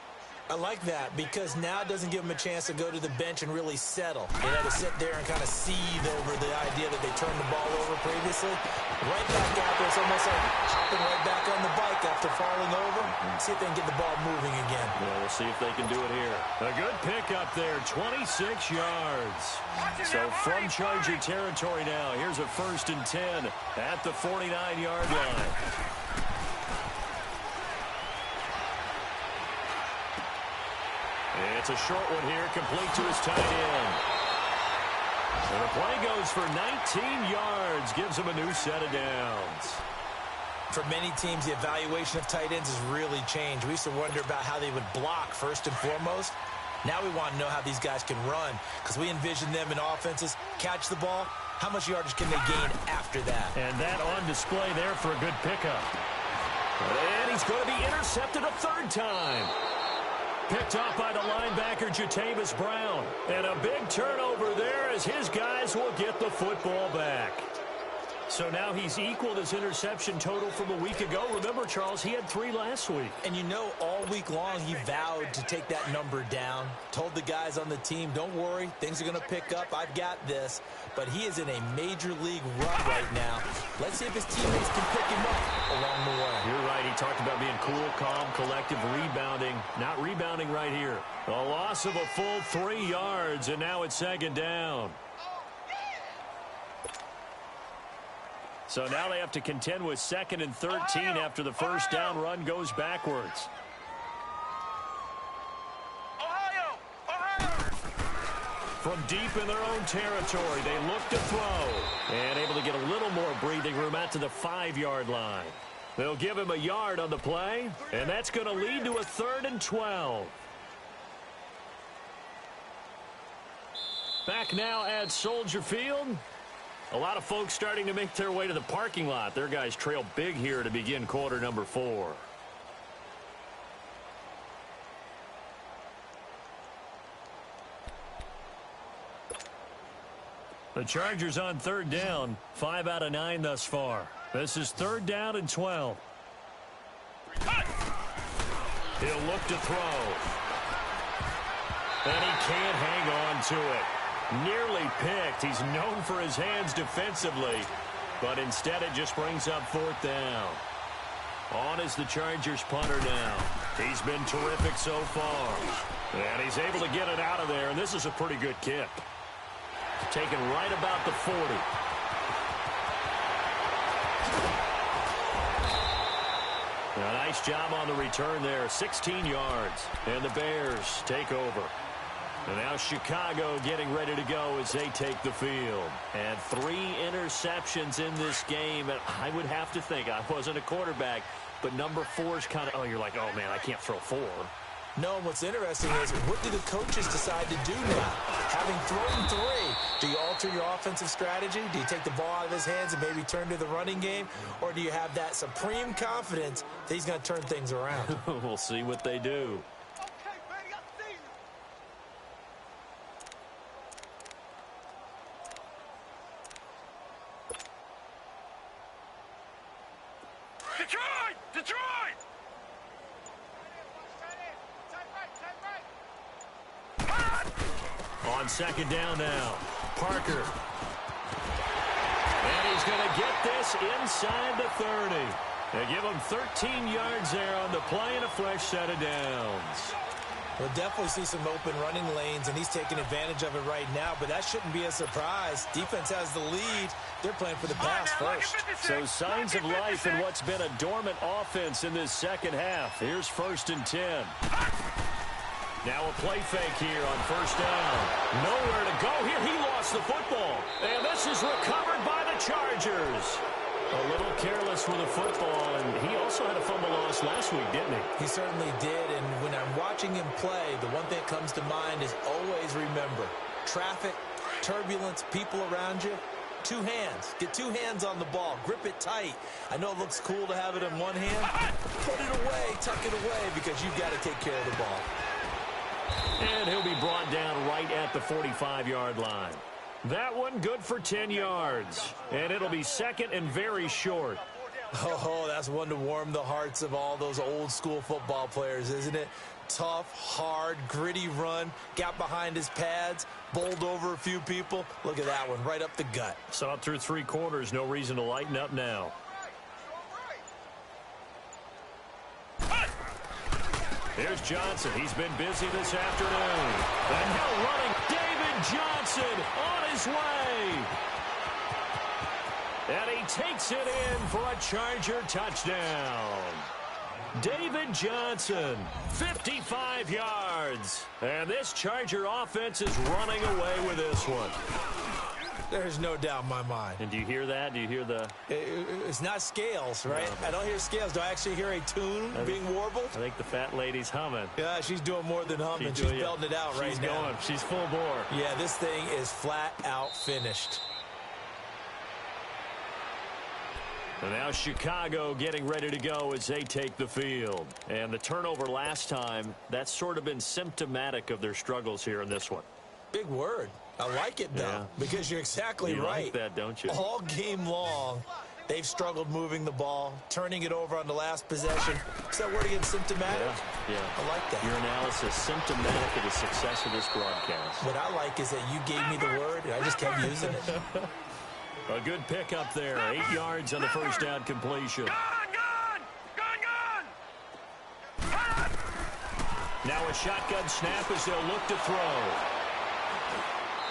Speaker 4: I like that because now it doesn't give them a chance to go to the bench and really settle. They had to sit there and kind of seethe over the idea that they turned the ball over previously. Right back out there. It's almost like hopping right back on the bike after falling over. See if they can get the ball moving again.
Speaker 2: Well, we'll see if they can do it here. A good pick up there, 26 yards. So from Charger territory now, here's a 1st and 10 at the 49-yard line. It's a short one here, complete to his tight end. And the play goes for 19 yards, gives him a new set of downs.
Speaker 3: For many teams, the evaluation of tight ends has really changed. We used to wonder about how they would block first and foremost. Now we want to know how these guys can run because we envision them in offenses, catch the ball. How much yardage can they gain after that?
Speaker 2: And that on display there for a good pickup. And he's going to be intercepted a 3rd time. Picked off by the linebacker, Jatavis Brown. And a big turnover there as his guys will get the football back. So now he's equaled his interception total from a week ago. Remember, Charles, he had 3 last week.
Speaker 3: And you know, all week long he vowed to take that number down. Told the guys on the team, don't worry, things are going to pick up. I've got this. But he is in a major league run right now. Let's see if his teammates can pick him up along the way.
Speaker 2: You're right. He talked about being cool, calm, collective, rebounding. Not rebounding right here. A loss of a full 3 yards, and now it's 2nd down. So now they have to contend with 2nd and 13 after the 1st down run goes backwards. From deep in their own territory, they look to throw. And able to get a little more breathing room out to the 5-yard line. They'll give him a yard on the play, and that's going to lead to a 3rd and 12. Back now at Soldier Field. A lot of folks starting to make their way to the parking lot. Their guys trail big here to begin quarter number 4. The Chargers on 3rd down, 5 out of 9 thus far. This is 3rd down and 12. He'll look to throw. And he can't hang on to it. Nearly picked. He's known for his hands defensively, but instead it just brings up 4th down. On is the Chargers punter now. He's been terrific so far. And he's able to get it out of there, and this is a pretty good kick. Taken right about the 40. A nice job on the return there. 16 yards. And the Bears take over. And now Chicago getting ready to go as they take the field. And 3 interceptions in this game. And I would have to think, I wasn't a quarterback, but number 4 is kind of, oh, you're like, oh, man, I can't throw 4.
Speaker 3: No, what's interesting is what do the coaches decide to do now? Having thrown 3, do you alter your offensive strategy? Do you take the ball out of his hands and maybe turn to the running game? Or do you have that supreme confidence that he's going to turn things around?
Speaker 2: We'll see what they do.
Speaker 1: Detroit!
Speaker 2: On 2nd down now, Parker. And he's going to get this inside the 30. They give him 13 yards there on the play and a fresh set of downs.
Speaker 3: We'll definitely see some open running lanes, and he's taking advantage of it right now, but that shouldn't be a surprise. Defense has the lead. They're playing for the pass first.
Speaker 2: So signs of life in what's been a dormant offense in this 2nd half. Here's 1st and 10. Now a play fake here on 1st down. Nowhere to go here. He lost the football. And this is recovered by the Chargers. A little careless with the football, and he also had a fumble loss last week, didn't he?
Speaker 3: He certainly did, and when I'm watching him play, the one thing that comes to mind is always remember, traffic, turbulence, people around you, two hands. Get two hands on the ball. Grip it tight. I know it looks cool to have it in one hand. Put it away, tuck it away, because you've got to take care of the ball.
Speaker 2: And he'll be brought down right at the 45-yard line. That one good for 10 yards. And it'll be second and very short.
Speaker 3: Oh, that's one to warm the hearts of all those old-school football players, isn't it? Tough, hard, gritty run. Got behind his pads, bowled over a few people. Look at that one, right up the gut.
Speaker 2: Saw it through 3 quarters. No reason to lighten up now. Here's Johnson. He's been busy this afternoon. And now running, David Johnson on his way. And he takes it in for a Charger touchdown. David Johnson, 55 yards. And this Charger offense is running away with this one.
Speaker 3: There's no doubt in my mind.
Speaker 2: And do you hear that? Do you hear the...
Speaker 3: It's not scales, right?
Speaker 2: No.
Speaker 3: I don't hear scales. Do I actually hear a tune being warbled?
Speaker 2: I think the fat lady's humming.
Speaker 3: Yeah, she's doing more than humming. She's belting it out right now.
Speaker 2: She's going. She's full bore.
Speaker 3: Yeah, this thing is flat out finished.
Speaker 2: And now Chicago getting ready to go as they take the field. And the turnover last time, that's sort of been symptomatic of their struggles here in this one.
Speaker 3: Big word. I like it, though, because you're exactly right.
Speaker 2: You like that, don't you?
Speaker 3: All game long, they've struggled moving the ball, turning it over on the last possession. Is that word again, symptomatic?
Speaker 2: Yeah.
Speaker 3: I like that.
Speaker 2: Your analysis, symptomatic of the success of this broadcast.
Speaker 3: What I like is that you gave me the word, and I just kept using it.
Speaker 2: A good pickup there. 8 yards on the first down completion. Now a shotgun snap as they'll look to throw.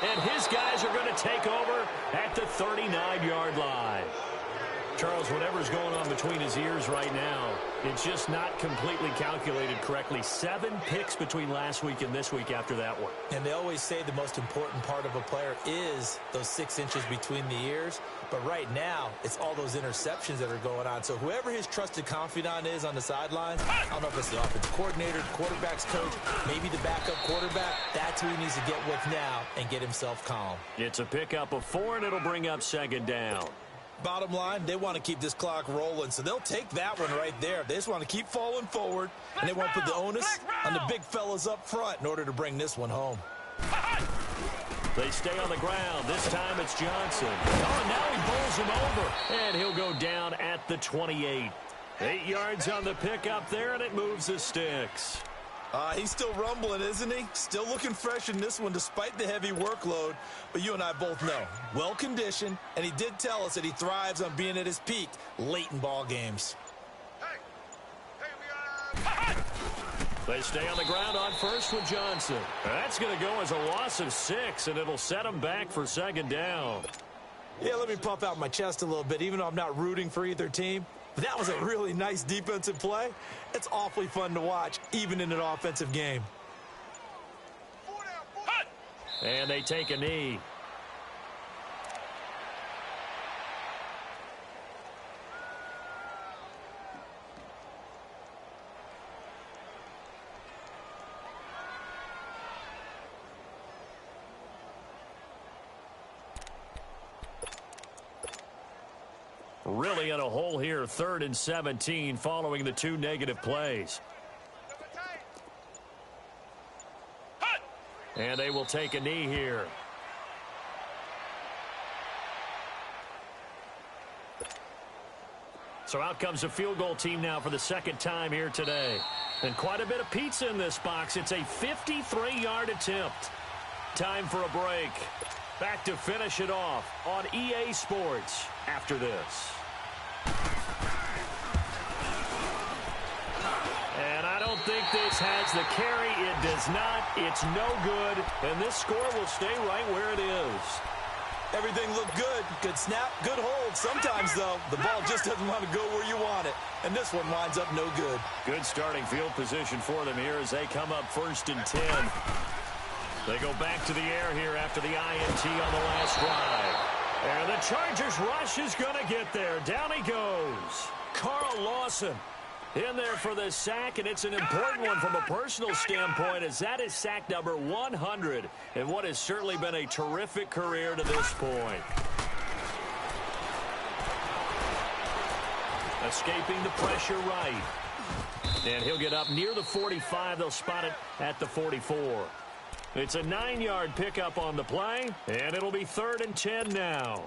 Speaker 2: And his guys are going to take over at the 39-yard line. Charles, whatever's going on between his ears right now, it's just not completely calculated correctly. 7 picks between last week and this week after that one.
Speaker 3: And they always say the most important part of a player is those 6 inches between the ears. But right now, it's all those interceptions that are going on. So whoever his trusted confidant is on the sidelines, I don't know if it's the offensive coordinator, the quarterback's coach, maybe the backup quarterback, that's who he needs to get with now and get himself calm.
Speaker 2: It's a pickup of 4, and it'll bring up second down.
Speaker 3: Bottom line, they want to keep this clock rolling, so they'll take that one right there. They just want to keep falling forward, and they want to put the onus on the big fellas up front in order to bring this one home.
Speaker 2: They stay on the ground. This time it's Johnson. Oh, now he bowls him over, and he'll go down at the 28. 8 yards on the pickup there, and it moves the sticks.
Speaker 3: He's still rumbling, isn't he? Still looking fresh in this one despite the heavy workload. But you and I both know, well-conditioned, and he did tell us that he thrives on being at his peak late in ball games.
Speaker 2: They stay on the ground on first with Johnson. That's going to go as a loss of 6, and it'll set him back for second down.
Speaker 3: Yeah, let me puff out my chest a little bit, even though I'm not rooting for either team. But that was a really nice defensive play. It's awfully fun to watch, even in an offensive game.
Speaker 2: And they take a knee. Really in a hole here, 3rd and 17 following the 2 negative plays. And they will take a knee here. So out comes the field goal team now for the second time here today. And quite a bit of pizza in this box. It's a 53-yard attempt. Time for a break. Back to finish it off on EA Sports after this. And I don't think this has the carry. It does not. It's no good. And this score will stay right where it is.
Speaker 3: Everything looked good. Good snap, good hold. Sometimes, though, the ball just doesn't want to go where you want it. And this one winds up no good.
Speaker 2: Good starting field position for them here as they come up 1st and 10. They go back to the air here after the INT on the last drive. And the Chargers rush is going to get there. Down he goes. Carl Lawson in there for the sack, and it's an important one from a personal standpoint, as that is sack number 100 in what has certainly been a terrific career to this point. Escaping the pressure right. And he'll get up near the 45. They'll spot it at the 44. It's a 9-yard pickup on the play, and it'll be 3rd and 10 now.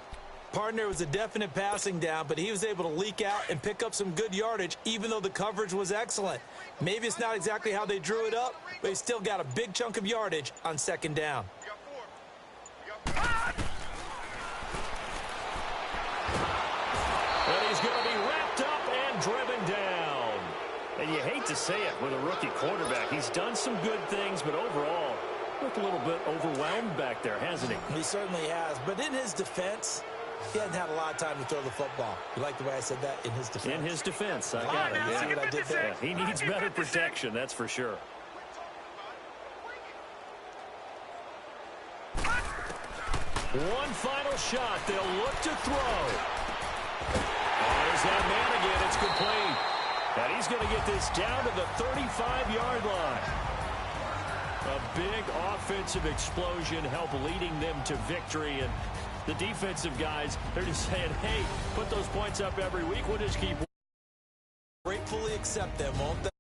Speaker 4: Partner was a definite passing down, but he was able to leak out and pick up some good yardage, even though the coverage was excellent. Maybe it's not exactly how they drew it up, but he still got a big chunk of yardage on 2nd down.
Speaker 2: And he's going to be wrapped up and driven down. And you hate to say it with a rookie quarterback. He's done some good things, but overall, looked a little bit overwhelmed back there, hasn't he?
Speaker 4: He certainly has. But in his defense, he hasn't had a lot of time to throw the football. You like the way I said that? In his defense.
Speaker 2: In his defense, I got it.
Speaker 4: You see what I did there?
Speaker 2: Yeah, he needs better protection, that's for sure. One final shot. They'll look to throw. There's that man again. It's complete. And he's going to get this down to the 35-yard line. A big offensive explosion helped leading them to victory. And the defensive guys, they're just saying, hey, put those points up every week. We'll just keep.
Speaker 4: Gratefully accept them, won't they?